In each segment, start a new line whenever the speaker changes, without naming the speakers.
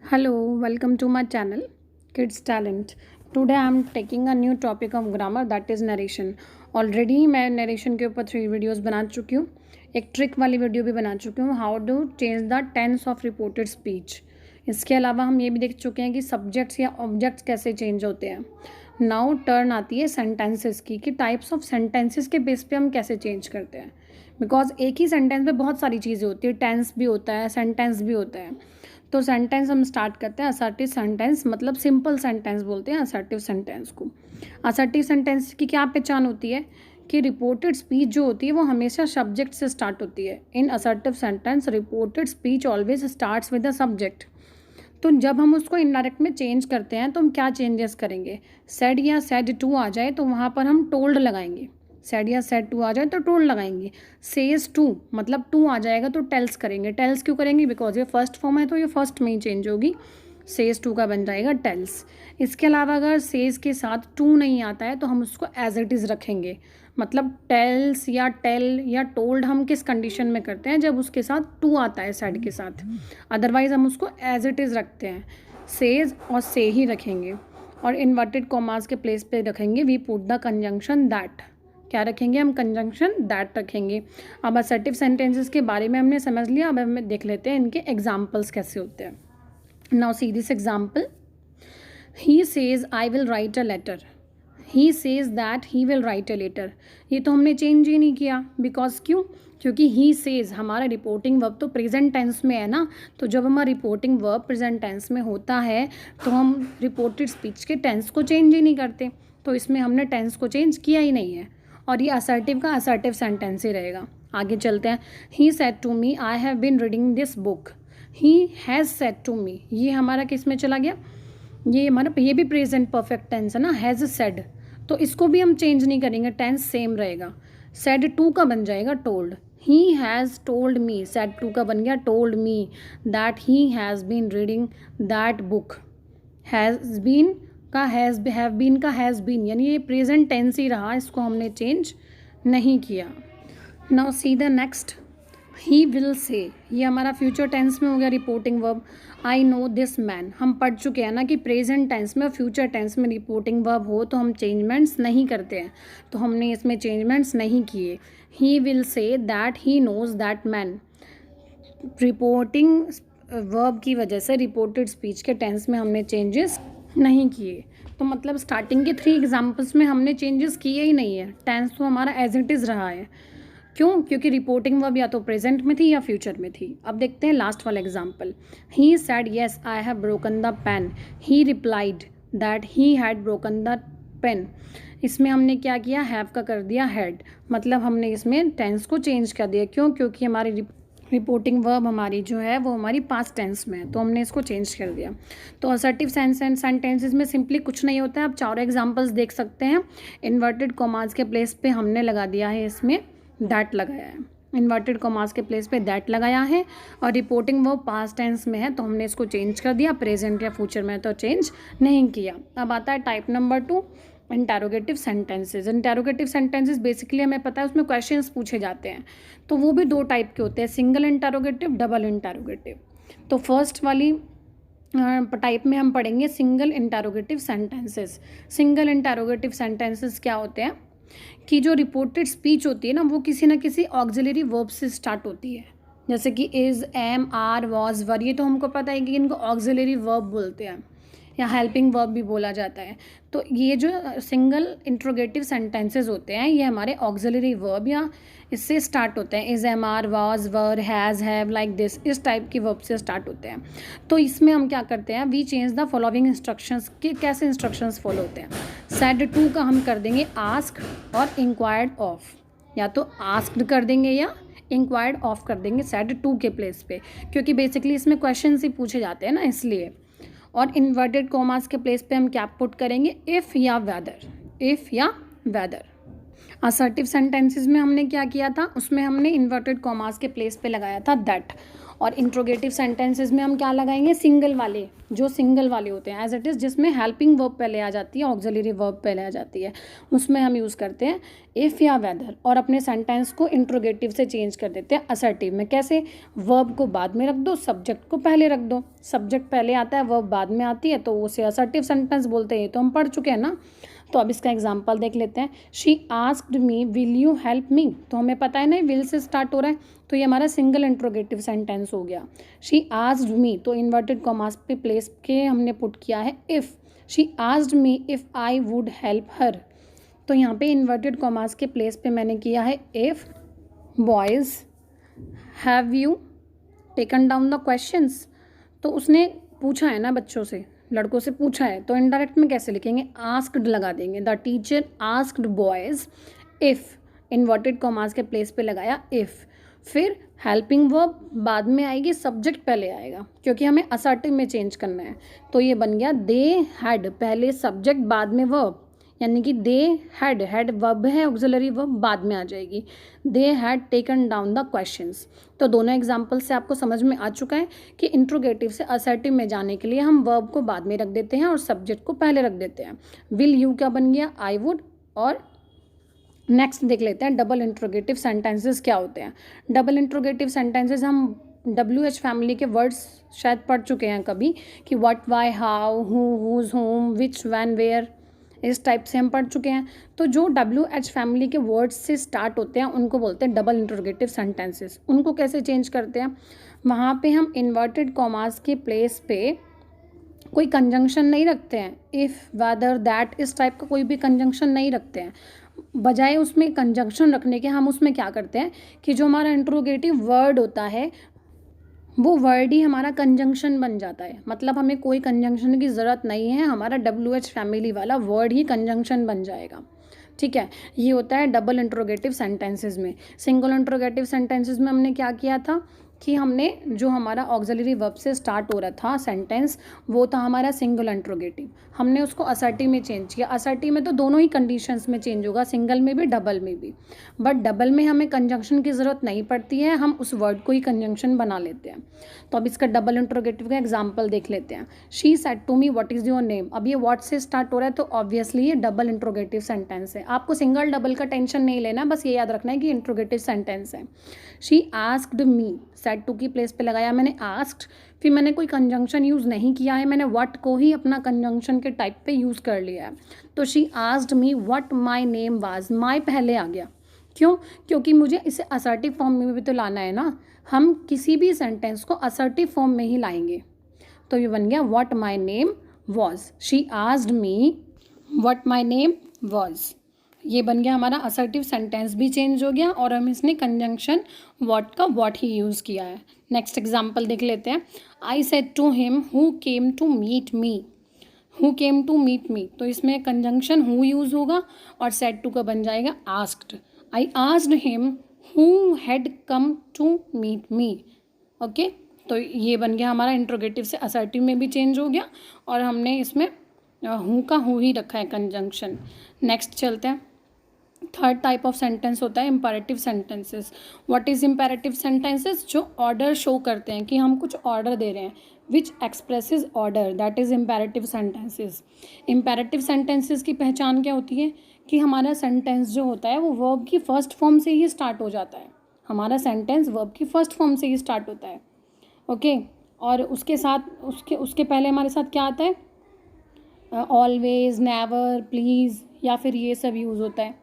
Hello, welcome to my channel Kids Talent. Today I am taking a new topic of grammar that is narration. Already मैं narration के ऊपर 3 videos बना चुकी हूँ. एक trick वाली वीडियो भी बना चुकी हूँ, how to change the tense of reported speech. इसके अलावा हम ये भी देख चुके हैं कि सब्जेक्ट्स या ऑब्जेक्ट्स कैसे चेंज होते हैं. नाउ टर्न आती है सेंटेंसेस की, कि टाइप्स ऑफ सेंटेंसेस के बेस पे हम कैसे चेंज करते हैं. बिकॉज एक ही सेंटेंस में बहुत सारी चीज़ें होती है, टेंस भी होता है, सेंटेंस भी होता है. तो सेंटेंस हम स्टार्ट करते हैं. असर्टिव सेंटेंस मतलब सिंपल सेंटेंस बोलते हैं असर्टिव सेंटेंस को. असर्टिव सेंटेंस की क्या पहचान होती है कि रिपोर्टेड स्पीच जो होती है वो हमेशा सब्जेक्ट से स्टार्ट होती है. In assertive sentence reported speech always starts with the subject. तो जब हम उसको इनडायरेक्ट में चेंज करते हैं तो हम क्या चेंजेस करेंगे. सेड या सेड टू आ जाए तो वहाँ पर हम टोल्ड लगाएंगे. सेड या सेड टू आ जाए तो टोल्ड लगाएंगे. सेज टू मतलब टू आ जाएगा तो टेल्स करेंगे. टेल्स क्यों करेंगे, बिकॉज ये फर्स्ट फॉर्म है तो ये फर्स्ट में ही चेंज होगी. सेज टू का बन जाएगा टेल्स. इसके अलावा अगर सेज के साथ टू नहीं आता है तो हम उसको एज इट इज़ रखेंगे. मतलब टेल्स या टेल या टोल्ड हम किस कंडीशन में करते हैं, जब उसके साथ टू आता है सेड के साथ. अदरवाइज हम उसको एज इट इज़ रखते हैं. सेज और से ही रखेंगे. और इन्वर्टेड कॉमास के प्लेस पे रखेंगे we put the conjunction that. क्या रखेंगे हम, कंजंक्शन दैट रखेंगे. अब असर्टिव सेंटेंसेस के बारे में हमने समझ लिया. अब हम देख लेते हैं इनके एग्जाम्पल्स कैसे होते हैं. Now see this example. He says I will write a letter. He says that he will write a letter. ये तो हमने चेंज ही नहीं किया. बिकॉज क्यों, क्योंकि ही सेज हमारा रिपोर्टिंग वर्ब तो प्रेजेंट टेंस में है ना. तो जब हमारा रिपोर्टिंग वर्ब प्रेजेंट टेंस में होता है तो हम रिपोर्टेड स्पीच के टेंस को चेंज ही नहीं करते. तो इसमें हमने टेंस को चेंज किया ही नहीं है. और ये असर्टिव का असर्टिव सेंटेंस ही रहेगा. आगे चलते हैं. He said to me I have been reading this book. He has said to me, ये हमारा किस में चला गया, ये हमारा ये भी प्रेजेंट परफेक्ट टेंस है ना, हैज़ सेड. तो इसको भी हम चेंज नहीं करेंगे, टेंस सेम रहेगा. सेड टू का बन जाएगा told. He has told me, said to का बन गया told me that he has been reading that book. Has been का हैव बीन का हैज़ बीन, यानी ये प्रेजेंट टेंस ही रहा, इसको हमने चेंज नहीं किया. Now see the next. He will से, ये हमारा फ्यूचर टेंस में हो गया reporting verb. I know this man, हम पढ़ चुके हैं ना कि प्रेजेंट टेंस में फ्यूचर टेंस में रिपोर्टिंग वर्ब हो तो हम चेंजमेंट्स नहीं करते हैं. तो हमने इसमें चेंजमेंट्स नहीं किए. He will say that he knows that man. Reporting verb की वजह से रिपोर्टेड स्पीच के टेंस में हमने चेंजेस नहीं किए. तो मतलब स्टार्टिंग के 3 एग्जाम्पल्स में हमने चेंजेस किए ही नहीं है. टेंस तो हमारा एज इट इज़ रहा है. क्यों, क्योंकि रिपोर्टिंग वर्ब या तो प्रेजेंट में थी या फ्यूचर में थी. अब देखते हैं लास्ट वाला example. He said yes I have broken the pen. He replied that he had broken the pen. इसमें हमने क्या किया, हैव का कर दिया हैड. मतलब हमने इसमें टेंस को चेंज कर दिया. क्यों, क्योंकि हमारी रिपोर्टिंग वर्ब हमारी जो है वो हमारी पास्ट टेंस में है, तो हमने इसको चेंज कर दिया. तो असर्टिव सेंटेंसेस में सिंपली कुछ नहीं होता है. आप 4 एग्जांपल्स देख सकते हैं. इन्वर्टेड कॉमास के प्लेस पे हमने लगा दिया है, इसमें दैट लगाया है. इन्वर्टेड कॉमास के प्लेस पे दैट लगाया है. और रिपोर्टिंग वर्ब पास्ट टेंस में है तो हमने इसको चेंज कर दिया. प्रेजेंट या फ्यूचर में तो चेंज नहीं किया. अब आता है type number 2, interrogative sentences. Interrogative sentences basically हमें पता है उसमें क्वेश्चंस पूछे जाते हैं. तो वो भी 2 टाइप के होते हैं, सिंगल इंटरोगेटिव, डबल इंटरोगेटिव. तो फर्स्ट वाली टाइप में हम पढ़ेंगे single interrogative sentences. Single interrogative sentences क्या होते हैं कि जो रिपोर्टेड स्पीच होती है ना वो किसी ना किसी ऑक्सिलरी वर्ब से स्टार्ट होती है. जैसे कि इज़, एम, आर, वॉज, वर, ये तो हमको पता है कि इनको ऑक्सिलरी वर्ब बोलते हैं या हेल्पिंग वर्ब भी बोला जाता है. तो ये जो सिंगल इंट्रोगेटिव सेंटेंसेस होते हैं ये हमारे ऑक्सिलरी वर्ब या इससे स्टार्ट होते हैं. Is, am, are, was, were, has, have, like this, इस टाइप की वर्ब से स्टार्ट होते हैं. तो इसमें हम क्या करते हैं, we change the following instructions. कि कैसे इंस्ट्रक्शंस फॉलो होते हैं. सेड टू का हम कर देंगे आस्क और इंक्वायर्ड ऑफ. या तो आस्क्ड कर देंगे या इंक्वायर्ड ऑफ कर देंगे सेड टू के प्लेस पे, क्योंकि बेसिकली इसमें क्वेश्चन ही पूछे जाते हैं ना, इसलिए. और इन्वर्टेड कॉमास के प्लेस पे हम क्या पुट करेंगे, इफ़ या वेदर. इफ़ या वेदर. असर्टिव सेंटेंसेस में हमने क्या किया था, उसमें हमने इन्वर्टेड कॉमास के प्लेस पे लगाया था दैट. और इंट्रोगेटिव सेंटेंसेस में हम क्या लगाएंगे, सिंगल वाले, जो सिंगल वाले होते हैं एज इट इज़, जिसमें हेल्पिंग वर्ब पहले आ जाती है, ऑक्सिलरी वर्ब पहले आ जाती है, उसमें हम यूज़ करते हैं इफ़ या वेदर, और अपने सेंटेंस को इंट्रोगेटिव से चेंज कर देते हैं असर्टिव में। कैसे, वर्ब को बाद में रख दो, सब्जेक्ट को पहले रख दो, सब्जेक्ट पहले आता है, वर्ब बाद में आती है, तो उसे असर्टिव सेंटेंस बोलते हैं। तो हम पढ़ चुके हैं ना। तो अब इसका एग्जाम्पल देख लेते हैं। She asked me will you help me, तो हमें पता है ना विल से स्टार्ट हो रहा है, तो ये हमारा सिंगल इंट्रोगेटिव सेंटेंस हो गया। शी आस्क्ड मी, तो इन्वर्टेड कॉमास पे प्लेस के हमने पुट किया है if. She asked me if I would help her, तो यहाँ पे इन्वर्टेड कॉमास के प्लेस पे मैंने किया है if. Boys have you taken down the questions, तो उसने पूछा है ना बच्चों से, लड़कों से पूछा है, तो इनडायरेक्ट में कैसे लिखेंगे, आस्क्ड लगा देंगे। The teacher asked boys if, inverted commas के प्लेस पे लगाया इफ़। फिर हेल्पिंग वर्ब बाद में आएगी, सब्जेक्ट पहले आएगा, क्योंकि हमें असर्टिव में चेंज करना है। तो ये बन गया दे हैड, पहले सब्जेक्ट बाद में वर्ब, यानी कि दे हैड, हैड वर्ब है, ऑक्सिलरी वर्ब बाद में आ जाएगी। They had taken down the questions. तो दोनों एग्जाम्पल से आपको समझ में आ चुका है कि इंट्रोगेटिव से असर्टिव में जाने के लिए हम वर्ब को बाद में रख देते हैं और सब्जेक्ट को पहले रख देते हैं। विल यू क्या बन गया, आई वुड। और नेक्स्ट देख लेते हैं डबल इंट्रोगेटिव सेंटेंसेस क्या होते हैं। डबल इंट्रोगेटिव सेंटेंसेस हम WH फैमिली के वर्ड्स शायद पढ़ चुके हैं कभी, कि what, why, how, who, whose, whom, which, when, where, इस टाइप से हम पढ़ चुके हैं। तो जो WH फैमिली के वर्ड्स से स्टार्ट होते हैं उनको बोलते हैं डबल इंट्रोगेटिव सेंटेंसेस। उनको कैसे चेंज करते हैं, वहाँ पे हम इन्वर्टेड कॉमास के प्लेस पे कोई कंजंक्शन नहीं रखते हैं, इफ़, वेदर, दैट, इस टाइप का कोई भी कंजंक्शन नहीं रखते हैं। बजाय उसमें कंजंक्शन रखने के हम उसमें क्या करते हैं कि जो हमारा इंट्रोगेटिव वर्ड होता है वो वर्ड ही हमारा कंजंक्शन बन जाता है। मतलब हमें कोई कंजंक्शन की ज़रूरत नहीं है, हमारा WH फैमिली वाला वर्ड ही कंजंक्शन बन जाएगा। ठीक है, ये होता है डबल इंट्रोगेटिव सेंटेंसेस में। सिंगल इंट्रोगेटिव सेंटेंसेस में हमने क्या किया था कि हमने जो हमारा ऑक्सिलरी वर्ब से स्टार्ट हो रहा था सेंटेंस, वो था हमारा सिंगल इंट्रोगेटिव, हमने उसको असर्टिव में चेंज किया। असर्टिव में तो दोनों ही कंडीशंस में चेंज होगा, सिंगल में भी डबल में भी, बट डबल में हमें कंजंक्शन की ज़रूरत नहीं पड़ती है, हम उस वर्ड को ही कंजंक्शन बना लेते हैं। तो अब इसका डबल इंट्रोगेटिव का एग्जाम्पल देख लेते हैं। She said to me what is your name. अब ये व्हाट से स्टार्ट हो रहा है तो ऑब्वियसली ये डबल इंट्रोगेटिव सेंटेंस है। आपको सिंगल डबल का टेंशन नहीं लेना, बस ये याद रखना है कि इंट्रोगेटिव सेंटेंस है। She asked me, said to की प्लेस पे लगाया मैंने आस्क्ड, फिर मैंने कोई कंजंक्शन यूज़ नहीं किया है, मैंने व्हाट को ही अपना कंजंक्शन के टाइप पे यूज़ कर लिया है। तो she asked me what my name was, my पहले आ गया। क्यों? क्योंकि मुझे इसे असर्टिव फॉर्म में भी तो लाना है ना, हम किसी भी सेंटेंस को असर्टिव फॉर्म में ही लाएंगे। तो ये बन गया what my name was. She asked me what my name was, ये बन गया हमारा असर्टिव सेंटेंस भी चेंज हो गया और हम इसने कंजंक्शन व्हाट का व्हाट ही यूज़ किया है। नेक्स्ट एग्जाम्पल देख लेते हैं। I said to him who came to meet me, who came to meet me, तो इसमें कंजंक्शन हु यूज़ होगा और सेड टू का बन जाएगा asked. I asked him who had come to meet me. Okay, तो ये बन गया हमारा इंट्रोगेटिव से असर्टिव में भी चेंज हो गया और हमने इसमें हु का हु ही रखा है कंजंक्शन। नेक्स्ट चलते हैं। थर्ड टाइप ऑफ सेंटेंस होता है imperative sentences. What is imperative sentences? जो ऑर्डर शो करते हैं कि हम कुछ ऑर्डर दे रहे हैं, which expresses order, that is imperative sentences. Imperative sentences की पहचान क्या होती है कि हमारा सेंटेंस जो होता है वो वर्ब की फर्स्ट फॉर्म से ही स्टार्ट हो जाता है। हमारा सेंटेंस वर्ब की फर्स्ट फॉर्म से ही स्टार्ट होता है। ओके, और उसके साथ उसके पहले हमारे साथ क्या आता है? ऑलवेज, नेवर, प्लीज़ या फिर ये सब यूज़ होता है।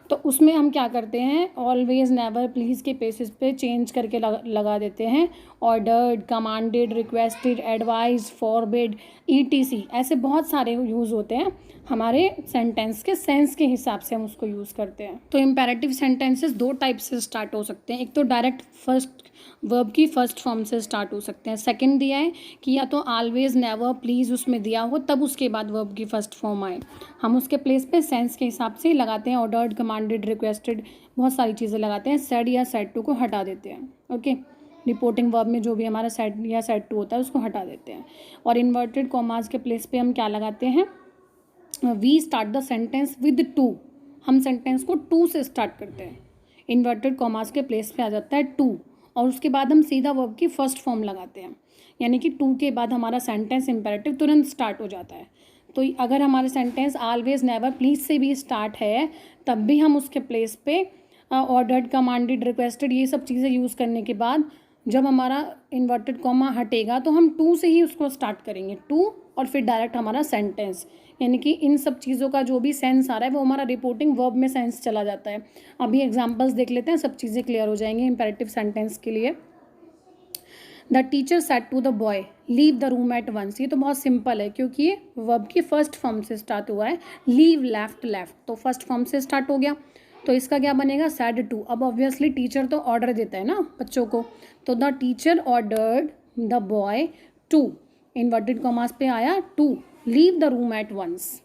तो उसमें हम क्या करते हैं, ऑलवेज, नेवर, प्लीज़ के बेसिस पे चेंज करके लगा देते हैं ordered, commanded, requested, advise, forbid, ETC। ऐसे बहुत सारे यूज़ होते हैं, हमारे सेंटेंस के सेंस के हिसाब से हम उसको यूज़ करते हैं। तो इम्पेरेटिव सेंटेंसेस दो टाइप से स्टार्ट हो सकते हैं। एक तो डायरेक्ट फर्स्ट वर्ब की फर्स्ट फॉर्म से स्टार्ट हो सकते हैं। सेकंड दिया है कि या तो ऑलवेज, नेवर, प्लीज़ उसमें दिया हो तब उसके बाद वर्ब की फर्स्ट फॉर्म आए, हम उसके प्लेस पे सेंस के हिसाब से लगाते हैं। ऑर्डर्ड, कमांडेड, रिक्वेस्टेड, बहुत सारी चीज़ें लगाते हैं। सेड या सेड टू को हटा देते हैं। ओके, रिपोर्टिंग वर्ब में जो भी हमारा सेड या सेड टू होता है उसको हटा देते हैं। और इन्वर्टेड कॉमास के प्लेस पे हम क्या लगाते हैं? We start the sentence with to, हम सेंटेंस को टू से स्टार्ट करते हैं। इन्वर्टेड कॉमास के प्लेस पे आ जाता है टू और उसके बाद हम सीधा वर्ब की फर्स्ट फॉर्म लगाते हैं, यानी कि टू के बाद हमारा सेंटेंस इम्पेरेटिव तुरंत स्टार्ट हो जाता है। तो अगर हमारा सेंटेंस ऑलवेज नेवर प्लीज से भी स्टार्ट है, तब भी हम उसके प्लेस पे ऑर्डर्ड, कमांडेड, रिक्वेस्टेड ये सब चीज़ें यूज़ करने के बाद जब हमारा इन्वर्टेड कॉमा हटेगा तो हम टू से ही उसको स्टार्ट करेंगे, टू और फिर डायरेक्ट हमारा सेंटेंस, यानी कि इन सब चीज़ों का जो भी सेंस आ रहा है वो हमारा रिपोर्टिंग वर्ब में सेंस चला जाता है। अभी एग्जांपल्स देख लेते हैं, सब चीज़ें क्लियर हो जाएंगी इंपेरेटिव सेंटेंस के लिए। The teacher said to the boy leave the room at once. ये तो बहुत सिंपल है क्योंकि ये वर्ब की फर्स्ट फॉर्म से स्टार्ट हुआ है। लीव, लेफ्ट, लेफ्ट तो फर्स्ट फॉर्म से स्टार्ट हो गया, तो इसका क्या बनेगा, सैड टू। अब ऑब्वियसली टीचर तो ऑर्डर देता है ना बच्चों को, तो the teacher ordered the boy to, inverted commas पे आया to, leave the room at once.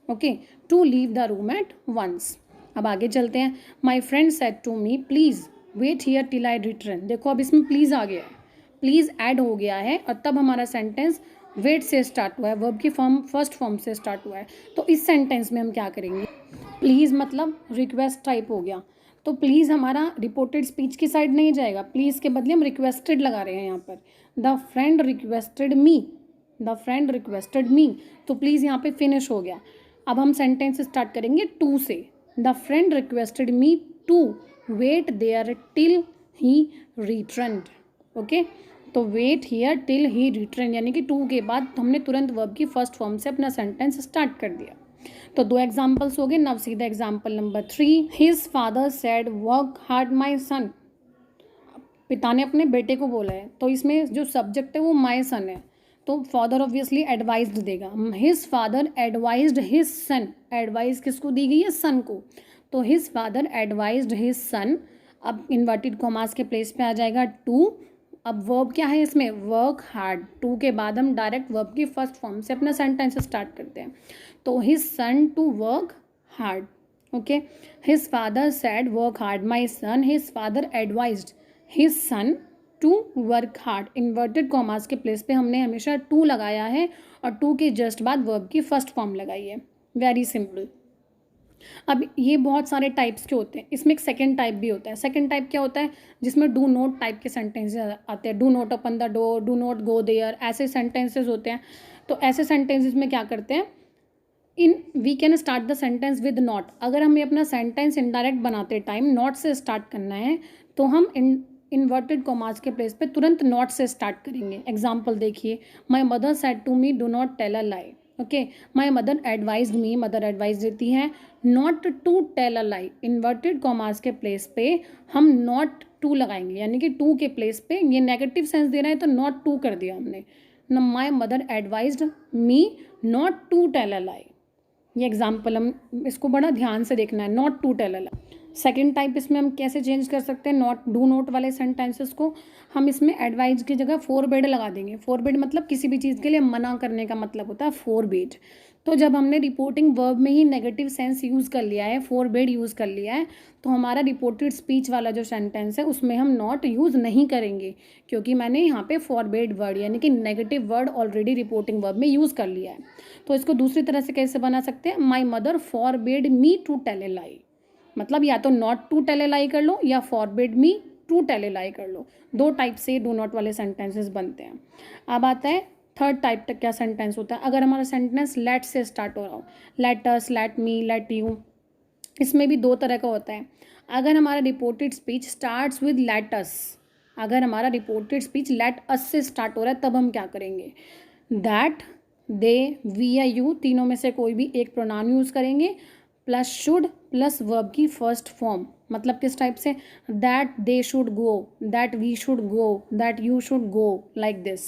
Okay, to leave the room at once. अब आगे चलते हैं। My friend said to me please wait here till I return. देखो अब इसमें please आ गया है, प्लीज़ ऐड हो गया है और तब हमारा सेंटेंस वेट से स्टार्ट हुआ है, वर्ब की फॉर्म फर्स्ट फॉर्म से स्टार्ट हुआ है। तो इस सेंटेंस में हम क्या करेंगे, प्लीज़ मतलब रिक्वेस्ट टाइप हो गया, तो प्लीज़ हमारा रिपोर्टेड स्पीच की साइड नहीं जाएगा, प्लीज़ के बदले हम रिक्वेस्टेड लगा रहे हैं यहाँ पर। The friend requested me, the friend requested me, तो प्लीज़ यहाँ पे फिनिश हो गया। अब हम सेंटेंस स्टार्ट करेंगे टू से। The friend requested me to wait there till he returned. Okay, तो wait here till he return, यानी कि टू के बाद हमने तुरंत वर्ब की फर्स्ट फॉर्म से अपना सेंटेंस स्टार्ट कर दिया। तो दो एग्जाम्पल्स हो गए। नव सीधा example number 3, his father said work hard my son. पिता ने अपने बेटे को बोला है, तो इसमें जो सब्जेक्ट है वो माई सन है, तो फादर ऑब्वियसली एडवाइज्ड देगा। हिज फादर एडवाइज्ड हिज सन, एडवाइस किसको दी गई है, सन को, तो हिज फादर एडवाइज्ड हिज सन। अब इन्वर्टेड कॉमास के प्लेस पे आ जाएगा टू। अब वर्ब क्या है इसमें, वर्क हार्ड, टू के बाद हम डायरेक्ट वर्ब की फर्स्ट फॉर्म से अपना सेंटेंस स्टार्ट करते हैं। तो his son to work hard. Okay, his father said work hard my son, his father advised his son to work hard. Inverted commas के प्लेस पे हमने हमेशा टू लगाया है और टू के जस्ट बाद वर्ब की फर्स्ट फॉर्म लगाई है। Very simple. अब ये बहुत सारे टाइप्स के होते हैं, इसमें एक सेकंड टाइप भी होता है। सेकंड टाइप क्या होता है, जिसमें डू नॉट टाइप के सेंटेंसेस आते हैं, do not open the door, do not go there, ऐसे सेंटेंसेस होते हैं। तो ऐसे सेंटेंसेस में क्या करते हैं, we can start the sentence with not. अगर हमें अपना सेंटेंस इनडायरेक्ट बनाते टाइम नॉट से स्टार्ट करना है तो हम इन्वर्टेड कॉमास के प्लेस पे तुरंत नॉट से स्टार्ट करेंगे। एग्जाम्पल देखिए, my mother said to me do not tell a lie. Okay, my mother advised me, mother advice देती है not to tell a lie. Inverted commas के प्लेस पे हम नॉट टू लगाएंगे, यानी कि टू के प्लेस पे ये नेगेटिव सेंस दे रहा है तो नॉट टू कर दिया हमने। My mother advised me not to tell a lie. ये एग्जाम्पल हम इसको बड़ा ध्यान से देखना है, not to tell a lie. Second type इसमें हम कैसे चेंज कर सकते हैं, नॉट डू नॉट वाले सेंटेंसेस को हम इसमें एडवाइज की जगह फोरबिड लगा देंगे। फोरबिड मतलब किसी भी चीज़ के लिए मना करने का मतलब होता है फोरबिड। तो जब हमने रिपोर्टिंग वर्ब में ही नेगेटिव सेंस यूज़ कर लिया है, फोरबिड यूज़ कर लिया है, तो हमारा रिपोर्टेड स्पीच वाला जो सेंटेंस है उसमें हम नॉट यूज़ नहीं करेंगे, क्योंकि मैंने यहाँ पे फोरबिड वर्ड यानी कि negative word already reporting verb में यूज़ कर लिया है। तो इसको दूसरी तरह से कैसे बना सकते हैं, my mother forbid me to tell a lie. मतलब या तो not to tell a lie कर लो या forbid me to tell a lie कर लो। दो टाइप से डू नॉट वाले सेंटेंसेस बनते हैं। अब आता है थर्ड टाइप तक क्या सेंटेंस होता है, अगर हमारा सेंटेंस लेट से स्टार्ट हो रहा हो, let us, let me, let you. इसमें भी दो तरह का होता है। अगर हमारा reported speech starts with let us, अगर हमारा रिपोर्टेड स्पीच लेट अस से स्टार्ट हो रहा है तब हम क्या करेंगे, दैट, दे, वी या यू तीनों में से कोई भी एक प्रोनाउन यूज़ करेंगे प्लस शुड प्लस वर्ब की फर्स्ट फॉर्म। मतलब किस टाइप से, that they should go, that we should go, that you should go, like this.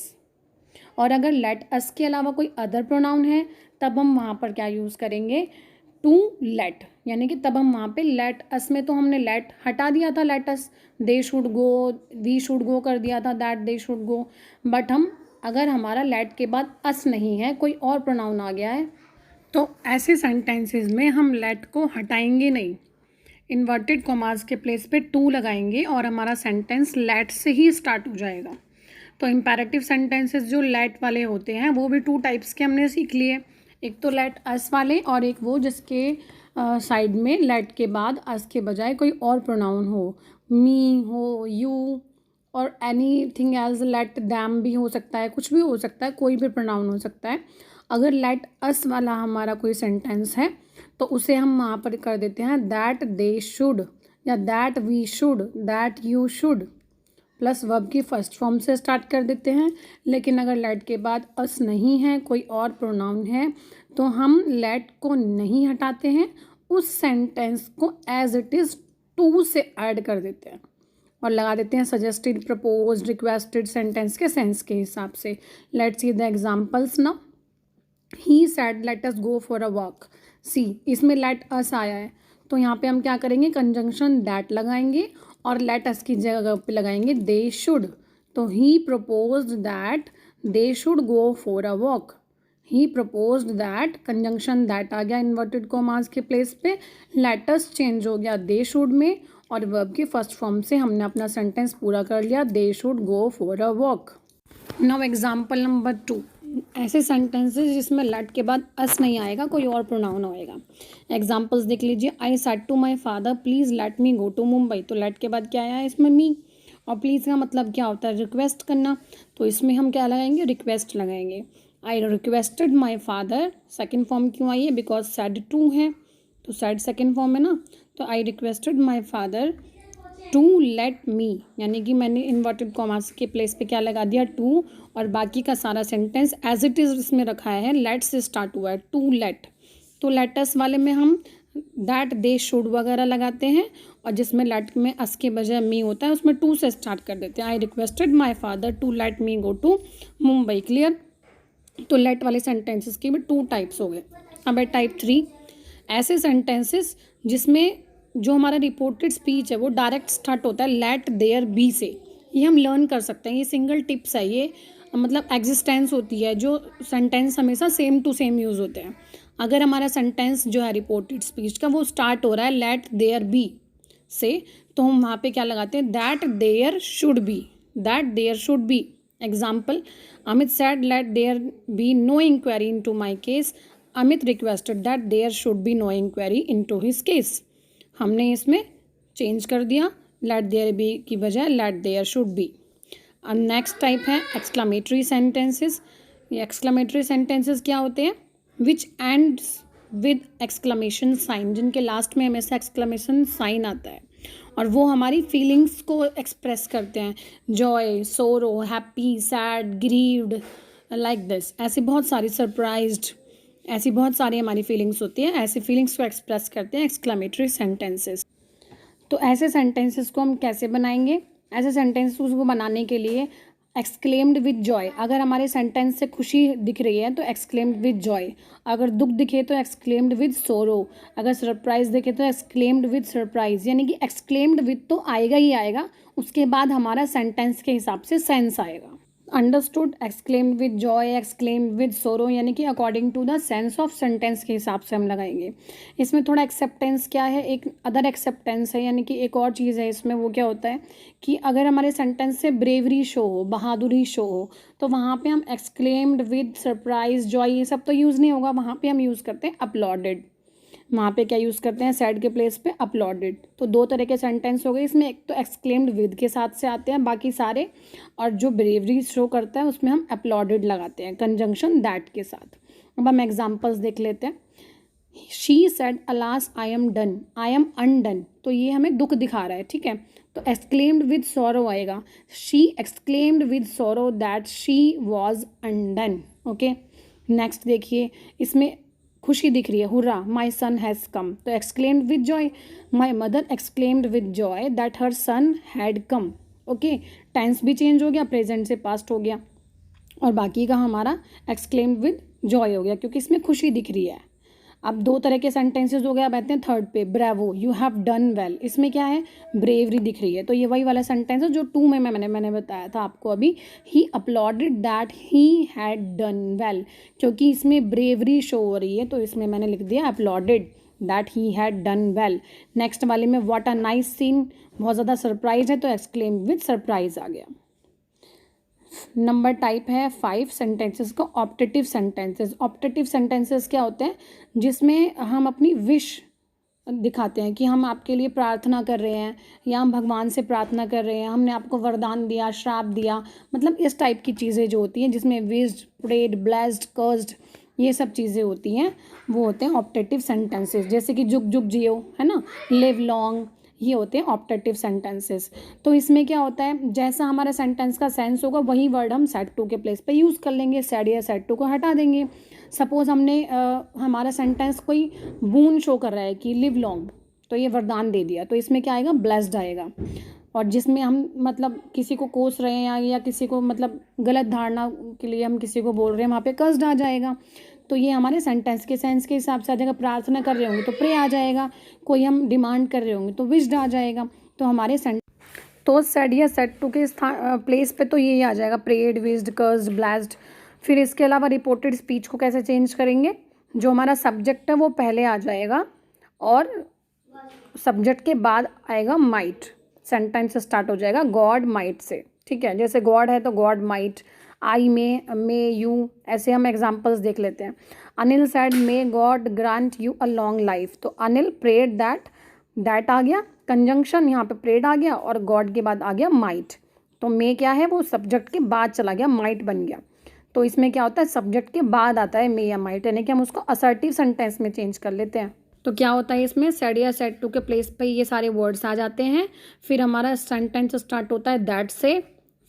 और अगर लेट अस के अलावा कोई अदर प्रोनाउन है तब हम वहाँ पर क्या यूज़ करेंगे, टू लेट, यानी कि तब हम वहाँ पे लेट अस में तो हमने लेट हटा दिया था, let us, they should go, we should go कर दिया था, that they should go. But हम अगर हमारा लेट के बाद अस नहीं है, कोई और प्रोनाउन आ गया है, तो ऐसे सेंटेंसेस में हम लेट को हटाएंगे नहीं, इन्वर्टेड कॉमास के प्लेस पे टू लगाएंगे और हमारा सेंटेंस लेट से ही स्टार्ट हो जाएगा। तो इम्पेरेटिव सेंटेंसेस जो लेट वाले होते हैं वो भी टू टाइप्स के हमने सीख लिए, एक तो लेट अस वाले और एक वो जिसके साइड में लेट के बाद अस के बजाय कोई और प्रोनाउन हो, मी हो, यू और एनीथिंग एल्स, लेट दैम भी हो सकता है, कुछ भी हो सकता है, कोई भी प्रोनाउन हो सकता है। अगर लेट अस वाला हमारा कोई सेंटेंस है तो उसे हम वहाँ पर कर देते हैं दैट दे शुड, या that we should, that you should, plus verb की फर्स्ट फॉर्म से स्टार्ट कर देते हैं। लेकिन अगर लेट के बाद अस नहीं है, कोई और प्रोनाउन है, तो हम लेट को नहीं हटाते हैं, उस सेंटेंस को एज इट इज़ टू से ऐड कर देते हैं और लगा देते हैं सजेस्टेड, प्रपोज, रिक्वेस्टेड सेंटेंस के सेंस के हिसाब से। Let's see the examples now. He said let us go for a walk. See, इसमें लेट अस आया है तो यहाँ पे हम क्या करेंगे, कंजंक्शन दैट लगाएंगे और लेट अस की जगह पे लगाएंगे दे शुड। तो he proposed that they should go for a walk. He proposed that, conjunction that आ गया इन्वर्टेड कॉमास के प्लेस पे, लेट अस चेंज हो गया दे शुड में, और वर्ब की फर्स्ट फॉर्म से हमने अपना सेंटेंस पूरा कर लिया, दे should go for a walk. Now example number 2, ऐसे सेंटेंसेस जिसमें लेट के बाद अस नहीं आएगा, कोई और प्रोनाउन होएगा। एग्जाम्पल्स देख लीजिए। I said to my father please let me go to Mumbai. तो लेट के बाद क्या आया है इसमें, मी। और प्लीज़ का मतलब क्या होता है, रिक्वेस्ट करना, तो इसमें हम क्या लगाएंगे, रिक्वेस्ट लगाएंगे। आई requested my father, second form क्यों आई है, बिकॉज सेड टू है, तो सेड सेकेंड फॉर्म है ना, तो I requested my father to let me, यानी कि मैंने इन्वर्टेड कॉमास के प्लेस पे क्या लगा दिया, टू, और बाकी का सारा सेंटेंस एज इट इज़ इसमें रखा है, लेट से स्टार्ट हुआ है, टू लेट। तो लेटस वाले में हम दैट दे शुड वगैरह लगाते हैं, और जिसमें लेट में अस के बजाय मी होता है उसमें टू से स्टार्ट कर देते हैं। I requested my father to let me go to Mumbai. Clear. तो लेट वाले सेंटेंसेस के भी टू टाइप्स हो गए। अब है टाइप 3, ऐसे सेंटेंसेस जिसमें जो हमारा रिपोर्टेड स्पीच है वो डायरेक्ट स्टार्ट होता है लेट देयर बी से। ये हम लर्न कर सकते हैं, ये सिंगल टिप्स है, ये मतलब एग्जिस्टेंस होती है, जो सेंटेंस हमेशा सेम टू सेम यूज़ होते हैं। अगर हमारा सेंटेंस जो है रिपोर्टेड स्पीच का वो स्टार्ट हो रहा है लेट देयर बी से, तो हम वहाँ पे क्या लगाते हैं, that there should be, that there should be. Example, Amit said let there be no inquiry into my case. Amit requested that there should be no inquiry into his case. हमने इसमें चेंज कर दिया, late there be की बजाय let there should be. अब next type है exclamatory sentences. ये exclamatory sentences क्या होते हैं, which ends with exclamation sign, जिनके लास्ट में हमेशा एक्सक्लामेशन साइन आता है, और वो हमारी फीलिंग्स को एक्सप्रेस करते हैं, जॉय, सोरो, happy, sad, grieved, like this. ऐसी बहुत सारी, सरप्राइज्ड, ऐसी बहुत सारी हमारी फीलिंग्स होती हैं, ऐसी फीलिंग्स को एक्सप्रेस करते हैं एक्सक्लामेटरी सेंटेंसेस। तो ऐसे सेंटेंसेस को हम कैसे बनाएंगे, ऐसे सेंटेंसेस को बनाने के लिए एक्सक्लेम्ड विद जॉय। अगर हमारे सेंटेंस से खुशी दिख रही है तो एक्सक्लेम्ड विद जॉय, अगर दुख दिखे तो एक्सक्लेम्ड विद सोरो, अगर सरप्राइज दिखे तो एक्सक्लेम्ड विद सरप्राइज। यानी कि एक्सक्लेम्ड विद तो आएगा ही आएगा, उसके बाद हमारा सेंटेंस के हिसाब से सेंस आएगा। Understood, exclaimed with joy, exclaimed with sorrow, यानी कि according to the sense of sentence के हिसाब से हम लगाएंगे। इसमें थोड़ा एक्सेप्टेंस क्या है, एक अदर एक्सेप्टेंस है, यानी कि एक और चीज़ है इसमें। वो क्या होता है कि अगर हमारे सेंटेंस से ब्रेवरी शो हो, बहादुरी शो हो, तो वहाँ पे हम एक्सक्लेम्ड विद सरप्राइज, जॉय, ये सब तो यूज़ नहीं होगा, वहाँ पे हम यूज़ करते हैं अपलॉडेड। वहाँ पे क्या यूज़ करते हैं, सैड के प्लेस पे अपलॉडेड। तो दो तरह के सेंटेंस हो गए इसमें, एक तो एक्सक्लेम्ड विद के साथ से आते हैं बाकी सारे, और जो ब्रेवरी शो करता है उसमें हम अपलॉडेड लगाते हैं कंजंक्शन दैट के साथ। अब हम एग्जांपल्स देख लेते हैं। She said alas I am done, I am undone, तो ये हमें दुख दिखा रहा है, ठीक है। तो एक्सक्लेम्ड विद सॉरो आएगा, she exclaimed with sorrow that she was undone. Okay, next देखिए, इसमें खुशी दिख रही है, hurrah my sun has come, तो exclaimed with joy. My mother exclaimed with joy that her son had come. Okay, tense भी change हो गया, प्रेजेंट से पास्ट हो गया, और बाकी का हमारा एक्सक्लेम्ड विद जॉय हो गया क्योंकि इसमें खुशी दिख रही है। अब दो तरह के सेंटेंसेस हो गए, अब आते हैं थर्ड पे, bravo, you have done well. इसमें क्या है, ब्रेवरी दिख रही है, तो ये वही वाला सेंटेंस है जो 2 में मैंने बताया था आपको अभी। He applauded that he had done well, क्योंकि इसमें ब्रेवरी शो हो रही है तो इसमें मैंने लिख दिया uploaded that he had done well. Next वाले में व्हाट अ नाइस सीन, बहुत ज़्यादा सरप्राइज है तो एक्सक्लेम विद सरप्राइज आ गया। नंबर टाइप है 5 सेंटेंसेस को ऑप्टेटिव सेंटेंसेस। ऑप्टेटिव सेंटेंसेस क्या होते हैं, जिसमें हम अपनी विश दिखाते हैं कि हम आपके लिए प्रार्थना कर रहे हैं या हम भगवान से प्रार्थना कर रहे हैं, हमने आपको वरदान दिया, श्राप दिया, मतलब इस टाइप की चीज़ें जो होती हैं जिसमें विश्ड, प्रेड, ब्लेस्ड, कर्स्ड, ये सब चीज़ें होती हैं, वो होते हैं ऑप्टेटिव सेंटेंसेस। जैसे कि जुग जुग जियो, है ना, लिव लॉन्ग, ये होते हैं ऑप्टेटिव सेंटेंसेस। तो इसमें क्या होता है, जैसा हमारा सेंटेंस का सेंस होगा वही वर्ड हम सेड टू के प्लेस पे यूज़ कर लेंगे, सेड या सेड टू को हटा देंगे। सपोज हमने हमारा सेंटेंस कोई बून शो कर रहा है कि लिव लॉन्ग, तो ये वरदान दे दिया, तो इसमें क्या आएगा, ब्लेस्ड आएगा। और जिसमें हम मतलब किसी को कोस रहे हैं या किसी को मतलब गलत धारणा के लिए हम किसी को बोल रहे हैं, वहाँ पे कर्स्ड आ जाएगा। तो ये हमारे सेंटेंस के सेंस के हिसाब से आ जाएगा। प्रार्थना कर रहे होंगे तो प्रे आ जाएगा, कोई हम डिमांड कर रहे होंगे तो विश्ड आ जाएगा। तो हमारे तो सेड या सेड टू के प्लेस पे तो यही आ जाएगा, प्रेड, विश्ड, कर्स्ड, ब्लेस्ड। फिर इसके अलावा रिपोर्टेड स्पीच को कैसे चेंज करेंगे, जो हमारा सब्जेक्ट है वो पहले आ जाएगा और सब्जेक्ट के बाद आएगा माइट, सेंटेंस स्टार्ट हो जाएगा गॉड माइट से, ठीक है। जैसे गॉड है तो God might, I may you, ऐसे हम एग्जांपल्स देख लेते हैं। Anil said may God grant you a long life, तो अनिल प्रेड दैट आ गया, कंजंक्शन यहाँ पे प्रेड आ गया और गॉड के बाद आ गया माइट। तो मे क्या है, वो सब्जेक्ट के बाद चला गया, माइट बन गया। तो इसमें क्या होता है, सब्जेक्ट के बाद आता है मे या माइट, यानी कि हम उसको असर्टिव सेंटेंस में चेंज कर लेते हैं। तो क्या होता है इसमें, सेड या सेड टू के प्लेस पे ये सारे वर्ड्स आ जाते हैं। फिर हमारा सेंटेंस स्टार्ट होता है दैट से,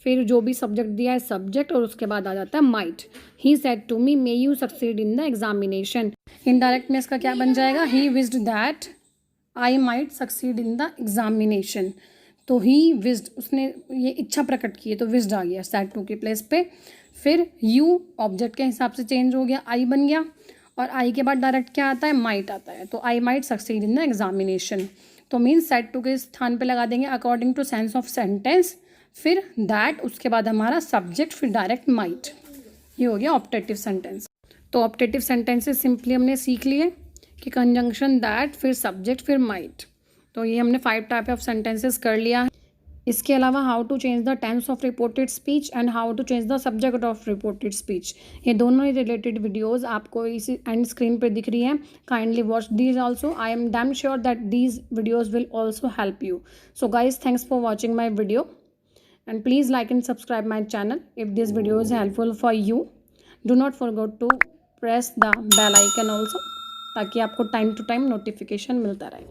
फिर जो भी सब्जेक्ट दिया है सब्जेक्ट, और उसके बाद आ जाता है might. He said to me may you succeed in the examination. Indirect में इसका क्या बन जाएगा, he wished that I might succeed in the examination. तो ही विश्ड, उसने ये इच्छा प्रकट की है, तो विश्ड आ गया सेड टू के प्लेस पे। फिर यू ऑब्जेक्ट के हिसाब से चेंज हो गया, आई बन गया, और आई के बाद डायरेक्ट क्या आता है, माइट आता है। तो I might succeed in the examination, तो मीन्स सेड टू के स्थान पे लगा देंगे according to sense of sentence, फिर दैट, उसके बाद हमारा सब्जेक्ट, फिर डायरेक्ट माइट। ये हो गया ऑप्टेटिव सेंटेंस। तो ऑप्टेटिव सेंटेंसेस सिंपली हमने सीख लिए कि कंजंक्शन दैट, फिर सब्जेक्ट, फिर माइट। तो ये हमने 5 टाइप ऑफ सेंटेंसेस कर लिया है। इसके अलावा how to change the tense of reported speech and how to change the subject of reported speech, ये दोनों ही रिलेटेड वीडियोस आपको इसी एंड स्क्रीन पर दिख रही हैं। Kindly watch these also, I am damn sure that these videos will also help you. So guys, thanks for watching my video and please like and subscribe my channel if this video is helpful for you. Do not forget to press the bell icon also, ताकि आपको time to time notification मिलता रहे।